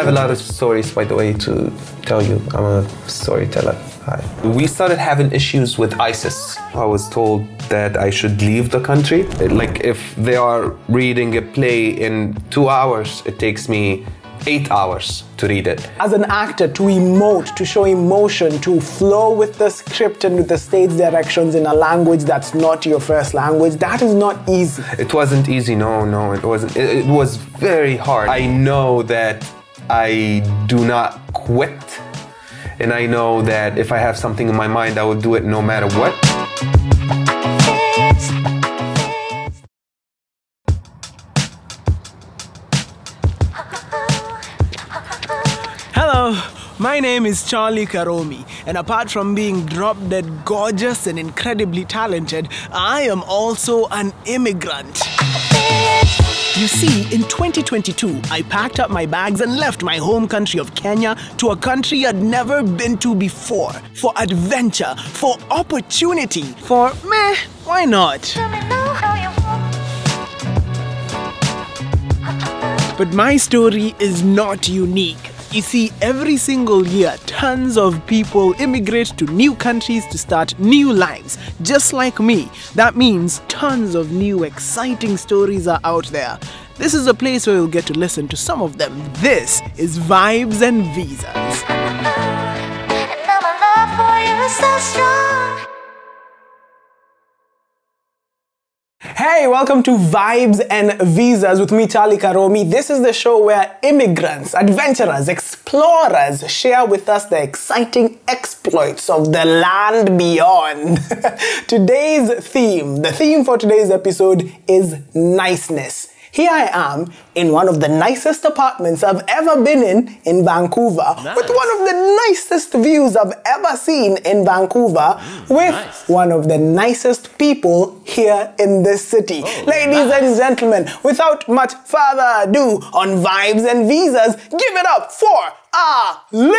I have a lot of stories, by the way, to tell you. I'm a storyteller. We started having issues with ISIS. I was told that I should leave the country. Like if they are reading a play in 2 hours, it takes me 8 hours to read it. As an actor, to emote, to show emotion, to flow with the script and with the stage directions in a language that's not your first language, that is not easy. It wasn't easy, no, it wasn't. It was very hard. I know that I do not quit, and I know that if I have something in my mind, I will do it no matter what. Hello, my name is Charlie Karomi, and apart from being drop-dead gorgeous and incredibly talented, I am also an immigrant. You see, in 2022, I packed up my bags and left my home country of Kenya to a country I'd never been to before. For adventure, for opportunity, for meh, why not? But my story is not unique. You see, every single year, tons of people immigrate to new countries to start new lives. Just like me. That means tons of new exciting stories are out there. This is a place where you'll get to listen to some of them. This is Vibes and Visas. And now my love for you is so strong. Hey, welcome to Vibes and Visas with me, Charlie Karomi. This is the show where immigrants, adventurers, explorers share with us the exciting exploits of the land beyond. The theme for today's episode is niceness. Here I am in one of the nicest apartments I've ever been in Vancouver, nice. With one of the nicest views I've ever seen in Vancouver, with nice. One of the nicest people here in this city. Oh, ladies and gentlemen, without much further ado, on Vibes and Visas, give it up for Ali!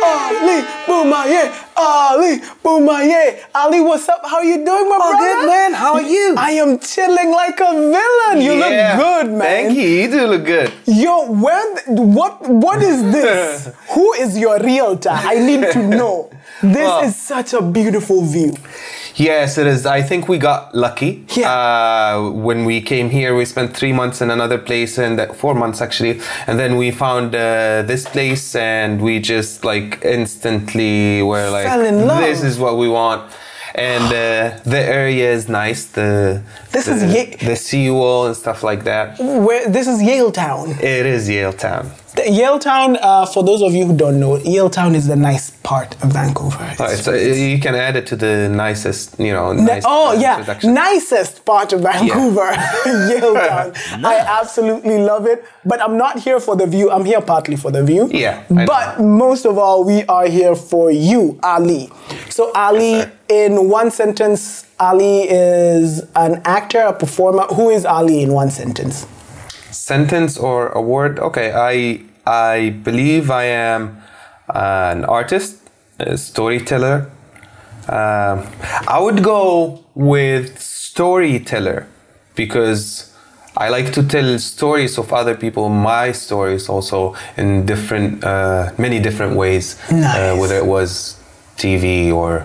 Ali Boumaye! Ali Boumaye! Ali, what's up? How you doing, my brother? Good, man. How are you? I am chilling like a villain. You look good, man. Thank you. You do look good. Yo, what is this? Who is your realtor? I need to know. This is such a beautiful view. Yes, it is. I think we got lucky. Yeah. When we came here, we spent 3 months in another place, and 4 months actually. And then we found this place, and we just like instantly were like, fell in love. This is what we want. And the area is nice. The seawall and stuff like that. This is Yaletown. It is Yaletown. Yaletown, for those of you who don't know, Yaletown is the nice part of Vancouver. You can add it to the nicest, nicest part of Vancouver, Yaletown. Nice. I absolutely love it, but I'm not here for the view. I'm here partly for the view. Yeah. But most of all, we are here for you, Ali. So Ali, yes, in one sentence, Ali is an actor, a performer. Who is Ali in one sentence? Sentence or a word? Okay, I believe I am an artist, a storyteller. I would go with storyteller because I like to tell stories of other people, my stories also in many different ways, nice. Whether it was TV or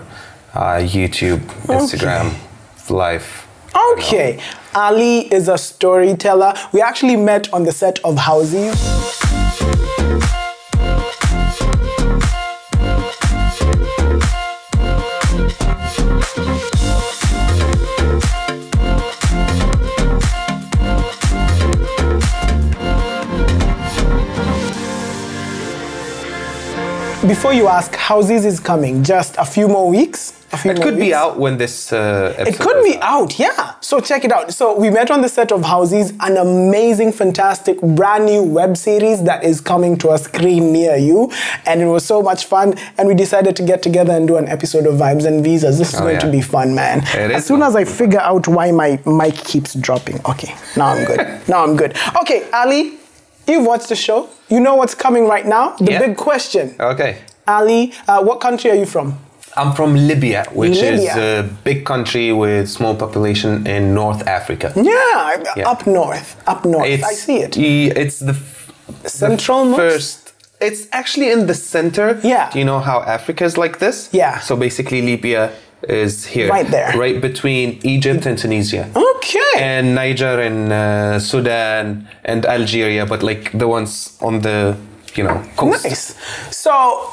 YouTube, Instagram, live. Okay, Ali is a storyteller. We actually met on the set of Houses. Before you ask, Houses is coming, just a few more weeks. It could be out when this episode It could be out, yeah. So check it out. So we met on the set of Houses, an amazing, fantastic, brand new web series that is coming to a screen near you. And it was so much fun. And we decided to get together and do an episode of Vibes and Visas. This is going to be fun, man. As soon as I figure out why my mic keeps dropping. Okay, now I'm good. Now I'm good. Okay, Ali, you've watched the show. You know what's coming right now? The big question. Okay. Ali, what country are you from? I'm from Libya, which is Libya. a big country with small population in North Africa. Yeah, up north. I see it. It's the Central most? first. It's actually in the center. Yeah. Do you know how Africa is like this? Yeah. So basically, Libya is here, Right there. right between Egypt and Tunisia. Okay. And Niger and Sudan and Algeria, but like the ones on the coast. Nice. So,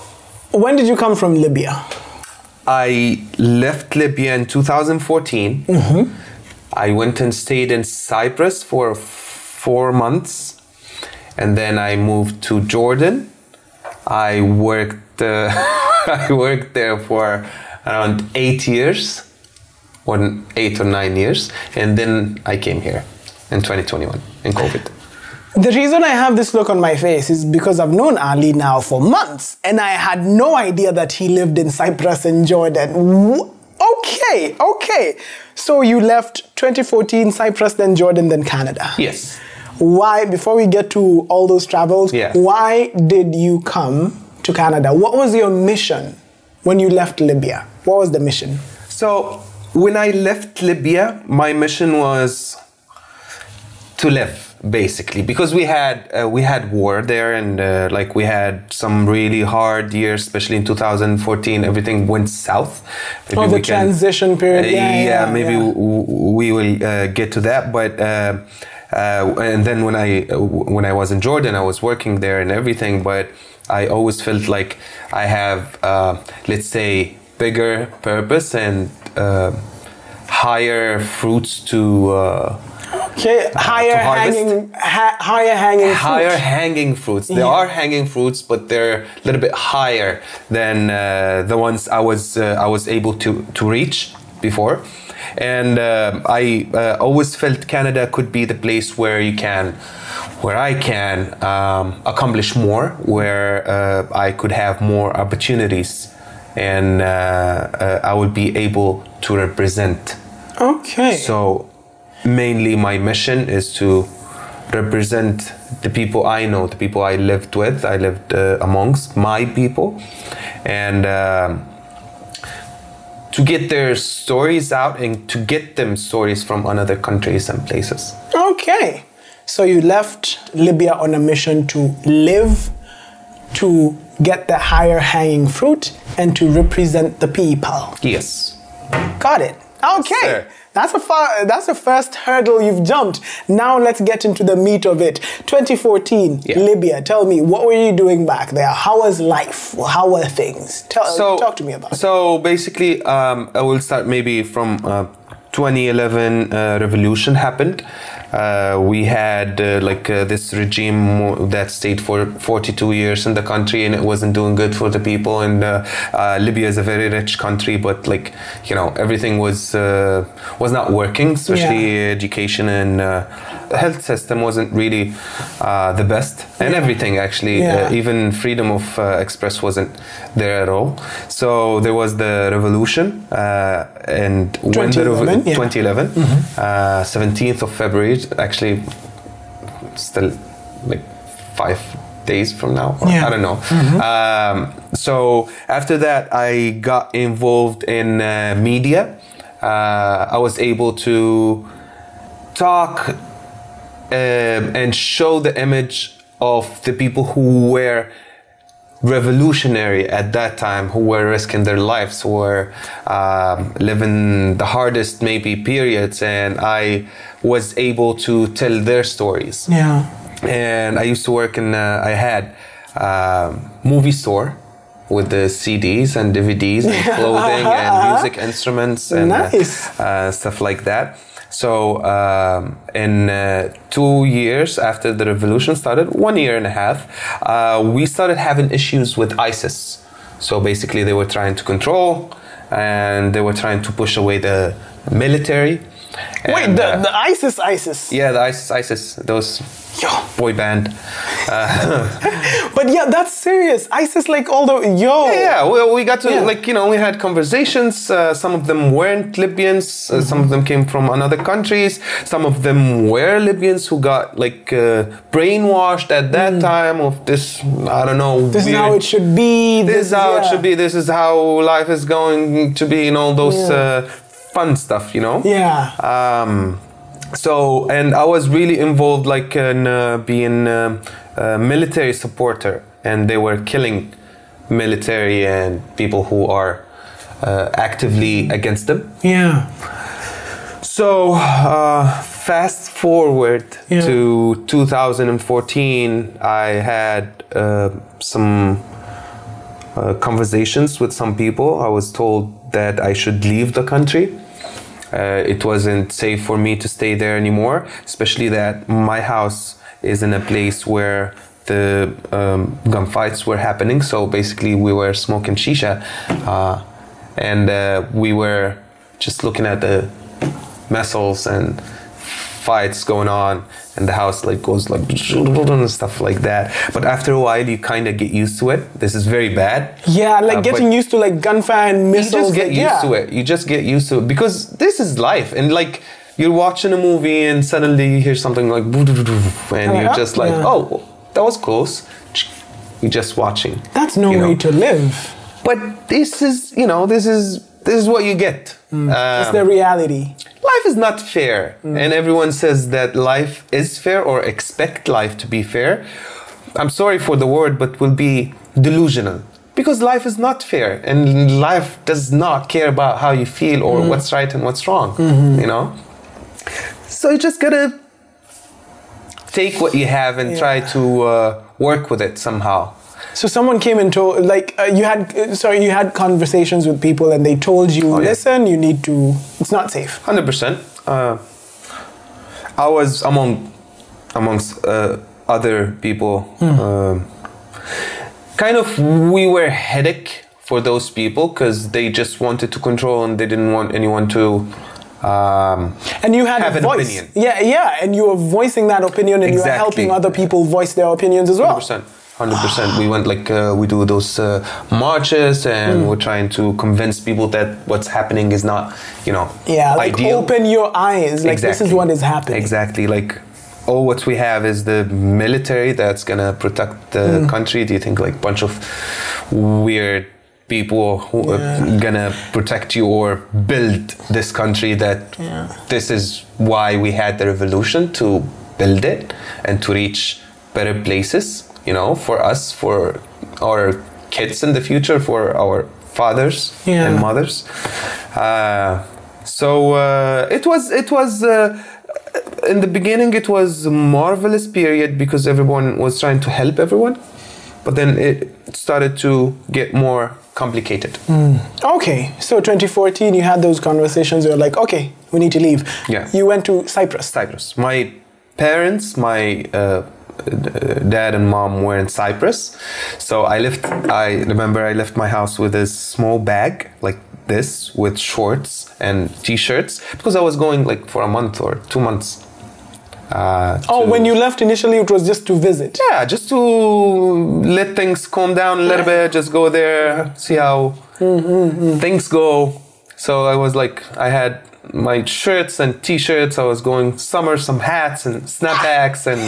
when did you come from Libya? I left Libya in 2014. I went and stayed in Cyprus for 4 months, and then I moved to Jordan. I worked I worked there for around 8 years, or 8 or 9 years, and then I came here in 2021 in COVID. The reason I have this look on my face is because I've known Ali now for months, and I had no idea that he lived in Cyprus and Jordan. Okay. So you left 2014, Cyprus, then Jordan, then Canada. Yes. Why, before we get to all those travels, Yeah. why did you come to Canada? What was your mission when you left Libya? What was the mission? So when I left Libya, my mission was to live, basically, because we had war there, and like we had some really hard years, especially in 2014. Everything went south. Maybe The transition period. Maybe we will get to that, but. And then when I was in Jordan, I was working there and everything, but I always felt like I have, let's say, bigger purpose and higher fruits to. Higher hanging fruits. There are hanging fruits, but they're a little bit higher than the ones I was able to reach before. And I always felt Canada could be the place where I can accomplish more, where I could have more opportunities, and I would be able to represent. Okay. So mainly my mission is to represent the people I know, the people I lived with. I lived amongst my people, and to get their stories out and to get them stories from other countries and places. Okay. So you left Libya on a mission to live, to get the higher hanging fruit, and to represent the people. Yes. Got it. Okay. Yes, sir. That's the first hurdle you've jumped. Now let's get into the meat of it. 2014, Libya. Tell me, what were you doing back there? How was life? How were things? Talk to me about it. So basically, I will start maybe from 2011. Revolution happened. We had this regime that stayed for 42 years in the country, and it wasn't doing good for the people. And Libya is a very rich country, but everything was not working, especially education and health system wasn't really the best, and everything actually, even freedom of express wasn't there at all. So there was the revolution, and when the 2011, 17th of February, actually still like 5 days from now, I don't know. So after that, I got involved in media. I was able to talk and show the image of the people who were revolutionary at that time, who were risking their lives, who were living the hardest maybe periods, and I was able to tell their stories. And I used to work in I had a movie store with the CDs and DVDs and clothing and music instruments and stuff like that. So in 2 years after the revolution started, 1 year and a half, we started having issues with ISIS. So basically they were trying to control, and they were trying to push away the military. Wait, And, the ISIS. yeah, the ISIS, those Yo. boy band. But yeah, that's serious. ISIS, like all the Yeah, we got to, Yeah. like, you know, we had conversations. Some of them weren't Libyans. Some of them came from other countries. Some of them were Libyans who got, like, brainwashed at that time of this, I don't know. This is how it should be. This is how it yeah. should be. This is how life is going to be, and all those fun stuff, you know? Yeah. So, and I was really involved, like, in being a military supporter, and they were killing military and people who are actively against them. Yeah. So, fast forward Yeah. to 2014, I had some conversations with some people. I was told that I should leave the country. It wasn't safe for me to stay there anymore, especially that my house is in a place where the gunfights were happening. So basically we were smoking shisha and we were just looking at the missiles and fights going on, and the house like goes like and stuff like that. But after a while you kind of get used to it. This is very bad. Yeah, like getting but used to like gunfire and missiles. you just get like, used to it. You just get used to it because this is life. And like you're watching a movie and suddenly you hear something like and you're just like, oh, that was close. You're just watching. That's no way to live. But this is, you know, this is what you get. It's the reality. Life is not fair, and everyone says that life is fair or expect life to be fair. I'm sorry for the word, but will be delusional because life is not fair, and life does not care about how you feel or what's right and what's wrong. You know, so you just gotta take what you have and try to work with it somehow. So someone came and told, like, you had conversations with people and they told you, listen, you need to, it's not safe. 100%. I was amongst other people. Kind of, we were headache for those people because they just wanted to control and they didn't want anyone to and you had have a an voice. opinion. Yeah, and you were voicing that opinion and you were helping other people voice their opinions as well. 100%. We went like we do those marches and we're trying to convince people that what's happening is not, you know, like ideal. open your eyes. Like this is what is happening. Exactly. Like all what we have is the military that's gonna protect the country. Do you think like bunch of weird people who are gonna protect you or build this country that this is why we had the revolution, to build it and to reach better places, you know, for us, for our kids in the future, for our fathers and mothers. So it was in the beginning it was a marvelous period because everyone was trying to help everyone, but then it started to get more complicated. Okay, so 2014 you had those conversations, you're like, okay, we need to leave. Yeah. You went to Cyprus. My parents, my dad and mom were in Cyprus. So I remember I left my house with a small bag like this with shorts and t-shirts because I was going like for a month or 2 months. When you left initially, it was just to visit. Yeah, just to let things calm down a little bit, just go there, see how things go. So I was like, I had my shirts and t-shirts. I was going summer, some hats and snapbacks and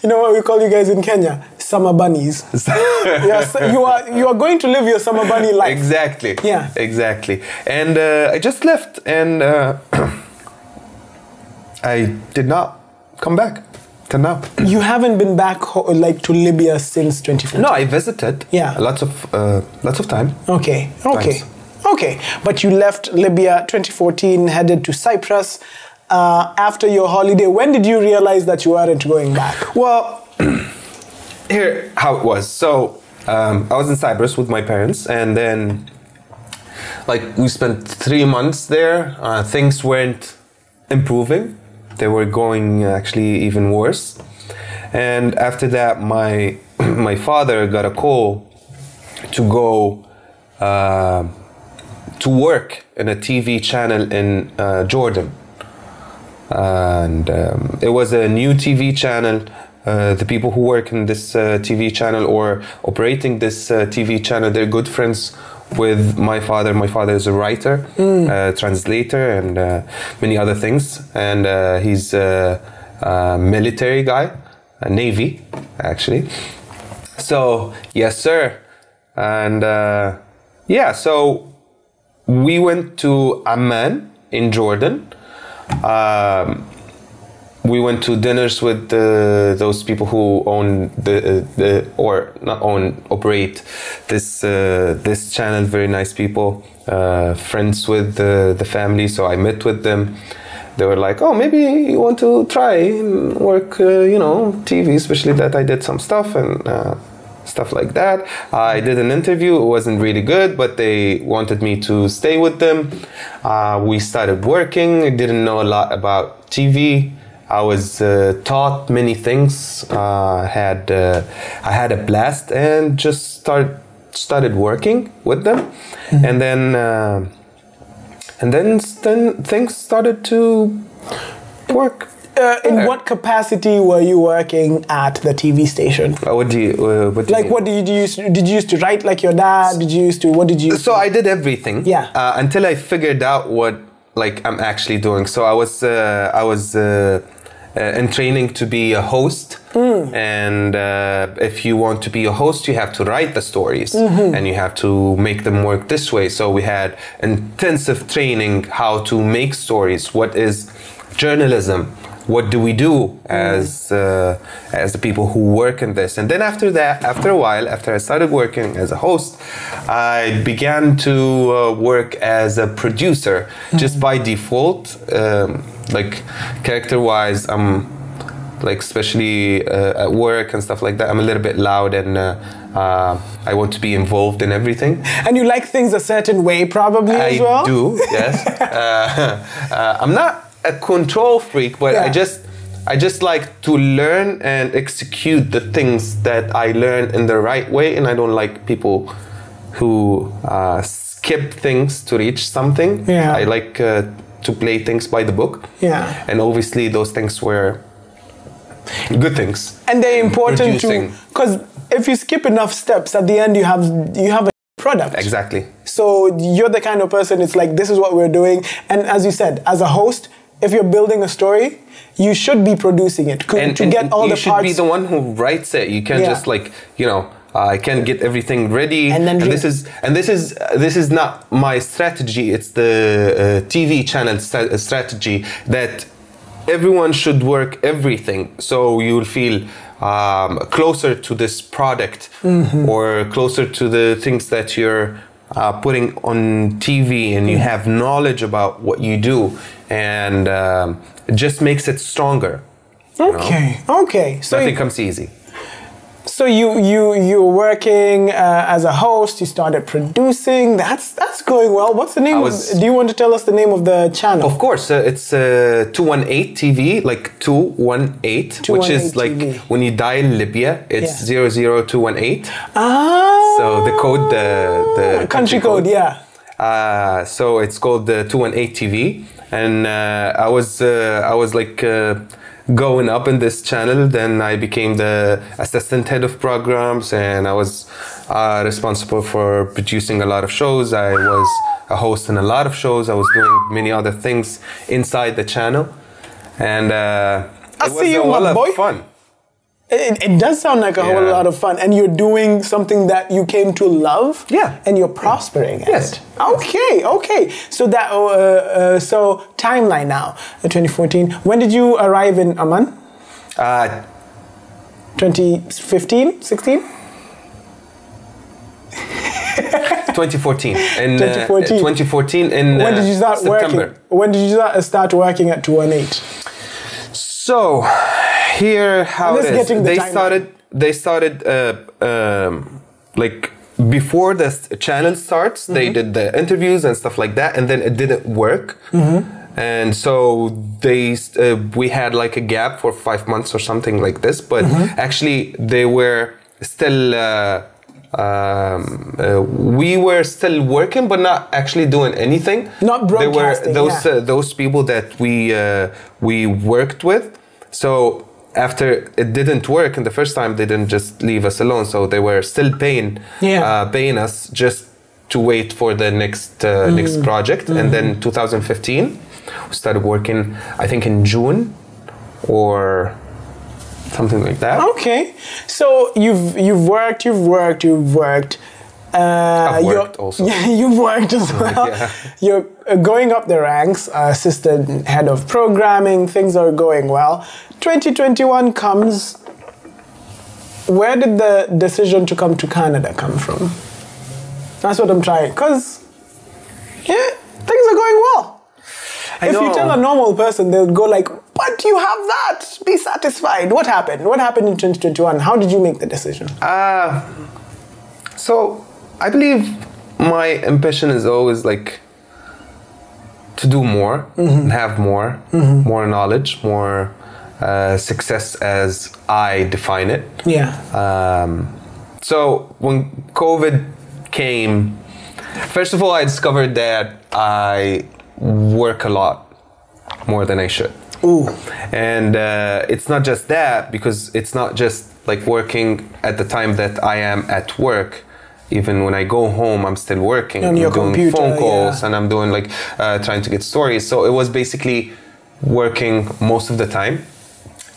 you know what we call you guys in Kenya? Summer bunnies. You are going to live your summer bunny life. Exactly. Yeah. Exactly. And I just left and I did not come back till now. You haven't been back like to Libya since 2014? No, I visited. Yeah. Lots of time. Okay. Times. Okay, but you left Libya 2014, headed to Cyprus. After your holiday, when did you realize that you weren't going back? Well, here how it was. So I was in Cyprus with my parents, and then like we spent 3 months there. Things weren't improving; they were going actually even worse. And after that, my father got a call to go to work in a TV channel in Jordan. And it was a new TV channel. The people who work in this TV channel or operating this TV channel, they're good friends with my father. My father is a writer, translator, and many other things. And he's a military guy, a Navy, actually. So, yes, sir. And yeah, so we went to Amman in Jordan. We went to dinners with those people who own or not own, operate this channel. Very nice people, friends with the family. So I met with them. They were like, "Oh, maybe you want to try and work, TV." Especially that I did some stuff and stuff like that. I did an interview. It wasn't really good, but they wanted me to stay with them. We started working. I didn't know a lot about TV. I was taught many things. I had a blast and just started working with them, and then things started to work. In what capacity were you working at the TV station? What do you mean? What did you use? Did you used to write like your dad? What did you? So I did everything. Yeah. Until I figured out what I'm actually doing. So I was in training to be a host, and if you want to be a host, you have to write the stories, and you have to make them work this way. So we had intensive training how to make stories. What is journalism? What do we do as the people who work in this? And then after a while, after I started working as a host, I began to work as a producer just by default. Character-wise, I'm especially at work and stuff like that, I'm a little bit loud and I want to be involved in everything. And you like things a certain way, probably, as well? I do, yes. I'm not a control freak, but Yeah. I just like to learn and execute the things that I learn in the right way, and I don't like people who skip things to reach something. Yeah. I like to play things by the book. Yeah. And obviously those things were good things. And they're important Producing. because if you skip enough steps, at the end you have a product. Exactly. So you're the kind of person, it's like, this is what we're doing. And as you said, as a host, if you're building a story, you should be producing it to get all the parts. You should be the one who writes it. You can't just I can't get everything ready. And then this is not my strategy. It's the TV channel strategy that everyone should work everything. So you'll feel closer to this product or closer to the things that you're putting on TV, and you have knowledge about what you do, and it just makes it stronger. Okay. So Nothing comes easy. So you're working as a host. You started producing. That's going well. What's the name? Do you want to tell us the name of the channel? Of course, it's 218 TV, like 218, which is like TV. when you dial Libya, it's 00218. Ah. So the code, the country code, yeah. So it's called the 218 TV, and I was going up in this channel. Then I became the assistant head of programs, and I was responsible for producing a lot of shows. I was a host in a lot of shows. I was doing many other things inside the channel, and it was a lot of fun. It does sound like a whole lot of fun, and you're doing something that you came to love. Yeah, and you're prospering at Yes. it. Okay. So that so timeline now, 2014. When did you arrive in Amman? 2015, 16. 2014. In 2014 in when did you start September. working? When did you start working at 218? So here how it is. They started like before the channel starts. They did the interviews and stuff like that, and then it didn't work. And so we had like a gap for 5 months or something like this. But actually, they were still We were still working, but not actually doing anything. Not broadcasting, There were those people that we worked with. So after it didn't work, and the first time they didn't just leave us alone. So they were still paying us just to wait for the next project. And then 2015, we started working, I think in June or something like that. Okay, so you've worked. I've worked also. Yeah, you've worked as well. Yeah. You're going up the ranks, assistant head of programming. Things are going well. 2021 comes. Where did the decision to come to Canada come from? That's what I'm trying. Because, yeah, things are going well. If you tell a normal person, they'll go like, but you have that. Be satisfied. What happened? What happened in 2021? How did you make the decision? So I believe my ambition is always like to do more, and have more knowledge, more success as I define it. Yeah. So when COVID came, first of all, I discovered that I work a lot more than I should. Ooh. And it's not just that, because it's not just like working at the time that I am at work. Even when I go home, I'm still working. On your doing computer, phone calls, and I'm doing like trying to get stories. So it was basically working most of the time.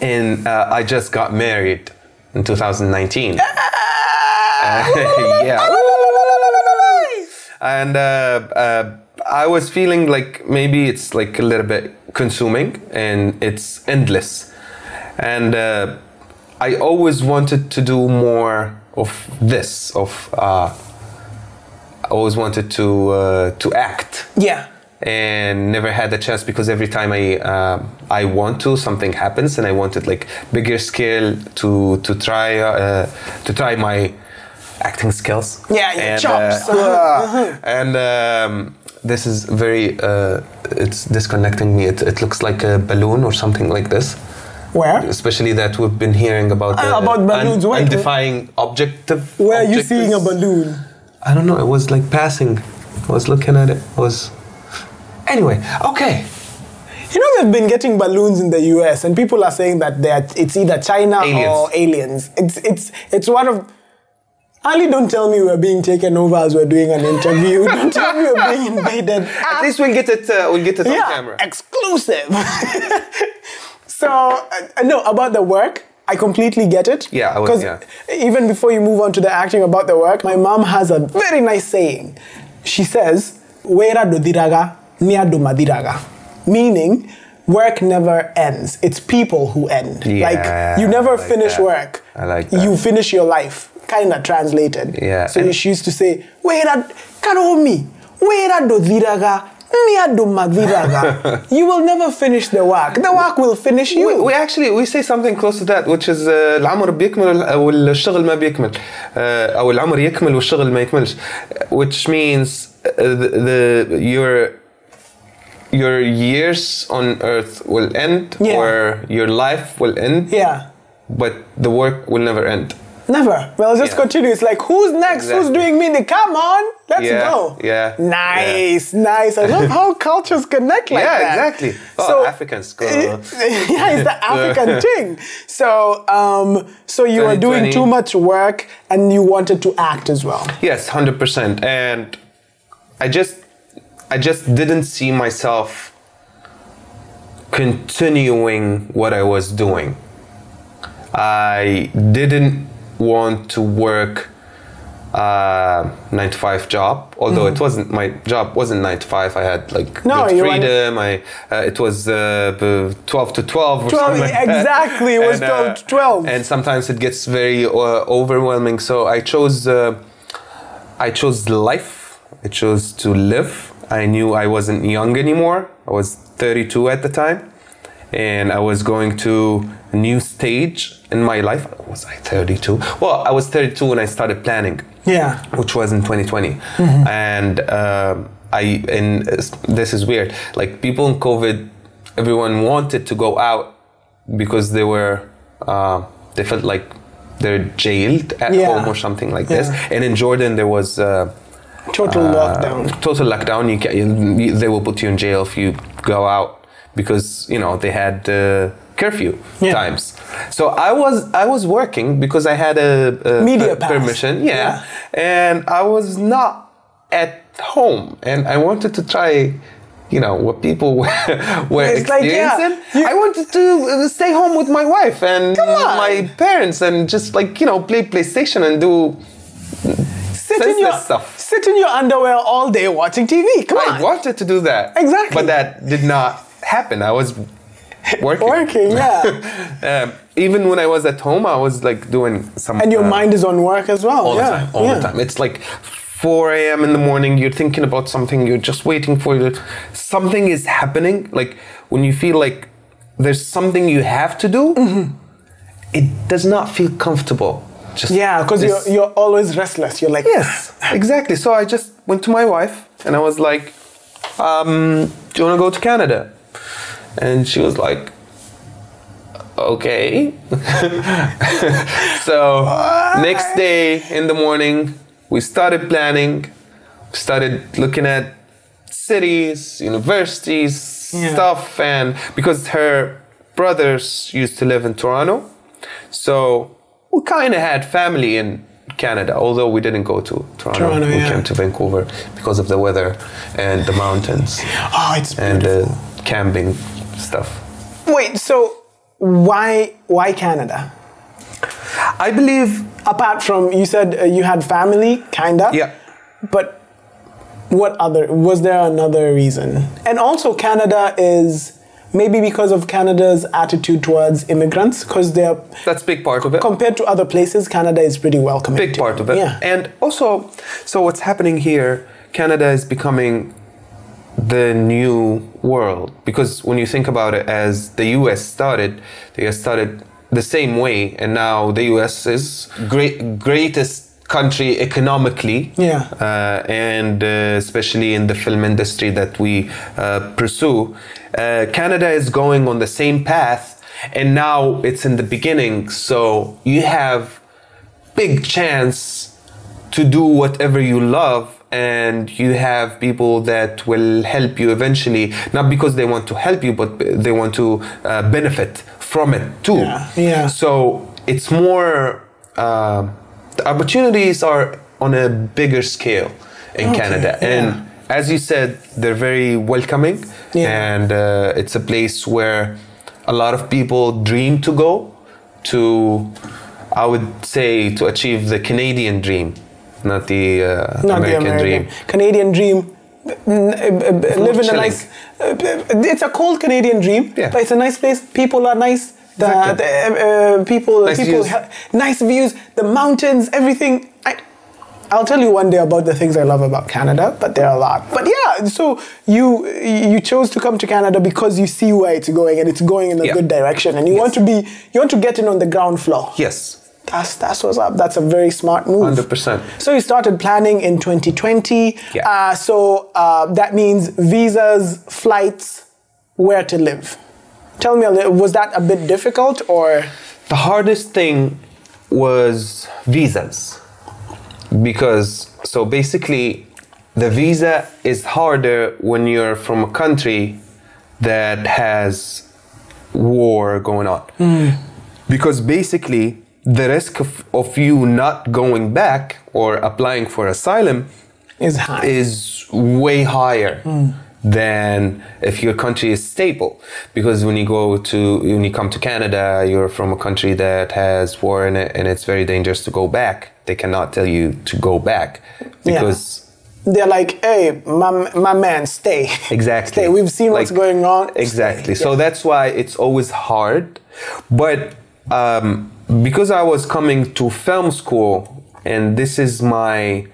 And I just got married in 2019. Yeah. And I was feeling like maybe it's like a little bit consuming and it's endless. And I always wanted to do more of this. I always wanted to act. Yeah. And never had the chance, because every time I want to, something happens, and I wanted like bigger scale to try my acting skills. Yeah, your chops. And this is very it's disconnecting me. It looks like a balloon or something like this. Where? Especially that we've been hearing about balloons. Undefined objective. Where are you seeing a balloon? I don't know. It was like passing. I was looking at it. Anyway, okay. You know, they've been getting balloons in the US, and people are saying that it's either China or aliens. It's one of. Ali, don't tell me we're being taken over as we're doing an interview. Don't tell me we're being invaded. At least we'll get it on camera. Exclusive. So, no, about the work, I completely get it. Yeah, Because even before you move on to the acting about the work, my mom has a very nice saying. She says, "Wera do diraga, nia do madiraga," meaning work never ends. It's people who end. Yeah, like you never finish work. I like that. You finish your life. Kind of translated. Yeah. So she used to say, "Wera karomi, wera do diraga, nia do madiraga." You will never finish the work. The work will finish you. We say something close to that, which is العمر بيكمل والشغل ما بيكمل أو العمر يكمل والشغل ما يكملش, which means your years on earth will end, or your life will end. Yeah. But the work will never end. Never. Well, just continue. It's like, who's next? Exactly. Who's doing mini? Come on, let's go. Yeah. Nice. I love how cultures connect like that. Yeah, exactly. So Africans go. Yeah, it's the African thing. So, so you were doing too much work, and you wanted to act as well. Yes, 100%. And I just didn't see myself continuing what I was doing. I didn't want to work 9-to-5 job, although it wasn't, my job wasn't 9-to-5. I had like good freedom. It was 12 to 12 or something like exactly that. It was 12 to 12, and sometimes it gets very overwhelming, so I chose life. I chose to live. I knew I wasn't young anymore. I was 32 at the time, and I was going to a new stage in my life. Was I 32? Well, I was 32 when I started planning. Yeah. Which was in 2020. And this is weird. Like, people in COVID, everyone wanted to go out because they felt like they're jailed at home or something like this. And in Jordan, there was total lockdown. Total lockdown. They will put you in jail if you go out because they had curfew times. So I was working because I had a media pass. permission. And I was not at home, and I wanted to try. What people were experiencing. I wanted to stay home with my wife and my parents and just play PlayStation and do stuff. Sit in your underwear all day watching TV. Come on. I wanted to do that. Exactly. But that did not happen. I was working. Even when I was at home, I was doing some... And your mind is on work as well. All the time. It's 4 a.m. in the morning, you're thinking about something, you're just waiting for it. Something is happening. When you feel like there's something you have to do, it does not feel comfortable. Because you're always restless. You're like... Yes, exactly. So I just went to my wife and I was like, do you want to go to Canada? And she was like, okay. So next day in the morning, we started planning, started looking at cities, universities, stuff, and because her brothers used to live in Toronto, so we kind of had family in Canada, although we didn't go to Toronto. We came to Vancouver because of the weather and the mountains. Oh, it's beautiful. And the camping stuff. Wait, so why Canada? I believe... Apart from, you said you had family, kinda. Yeah. But was there another reason? And also Canada is, maybe because of Canada's attitude towards immigrants, because that's a big part of it. Compared to other places, Canada is pretty welcoming. Big part of it. Yeah. And also, so what's happening here, Canada is becoming the new world. Because when you think about it, as the US started the same way, and now the US is greatest country economically, and especially in the film industry that we pursue. Canada is going on the same path, and now it's in the beginning, so you have big chance to do whatever you love, and you have people that will help you eventually, not because they want to help you, but they want to benefit from it too. So it's more, the opportunities are on a bigger scale in Canada. And as you said, they're very welcoming, and it's a place where a lot of people dream to go to, I would say, to achieve the Canadian dream, not the American dream. Canadian dream, live in a nice... it's a cold Canadian dream, but it's a nice place. People are nice. Nice views, the mountains, everything. I'll tell you one day about the things I love about Canada, but there are a lot. But yeah, so you chose to come to Canada because you see where it's going, and it's going in a good direction, and you want to get in on the ground floor. Yes. That's what's up. That's a very smart move. 100%. So you started planning in 2020. So that means visas, flights, where to live. Tell me a little, was that a bit difficult, or? The hardest thing was visas. Because, so basically, the visa is harder when you're from a country that has war going on. Because basically, the risk of you not going back or applying for asylum is way higher than if your country is stable. Because when you come to Canada, you're from a country that has war in it, and it's very dangerous to go back. They cannot tell you to go back because they're like, hey, my man, stay. Exactly. Stay. We've seen what's going on. Exactly. So that's why it's always hard. But because I was coming to film school, and this is my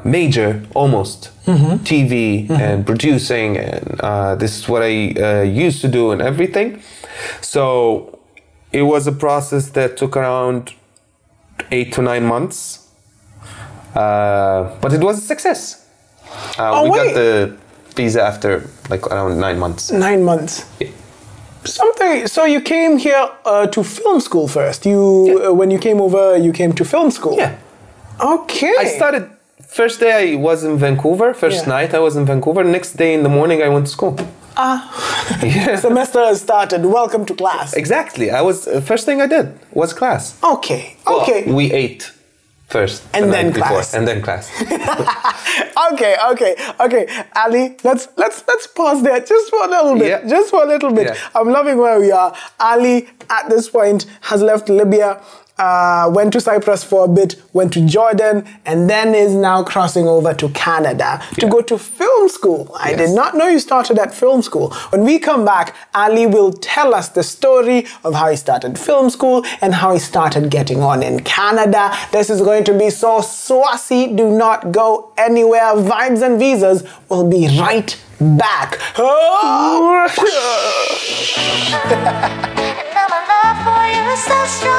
major almost, TV and producing, and this is what I used to do and everything. So it was a process that took around 8 to 9 months, but it was a success. We got the visa after like around 9 months. 9 months. Yeah. Something So you came here to film school first. When you came over, you came to film school. Yeah. Okay. I started. First day I was in Vancouver. First night I was in Vancouver. Next day in the morning I went to school. Semester has started. Welcome to class. Exactly. First thing I did was class. Okay. Okay. Well, we ate first And the then night before, class. and then class. Okay. Ali, let's pause there just for a little bit. Yeah. Just for a little bit. Yeah. I'm loving where we are. Ali, at this point, has left Libya, went to Cyprus for a bit, went to Jordan, and then is now crossing over to Canada to go to film school. I did not know you started at film school. When we come back, Ali will tell us the story of how he started film school and how he started getting on in Canada. This is going to be so saucy. Do not go anywhere. Vibes and Visas will be right back. And now my love for you is so strong.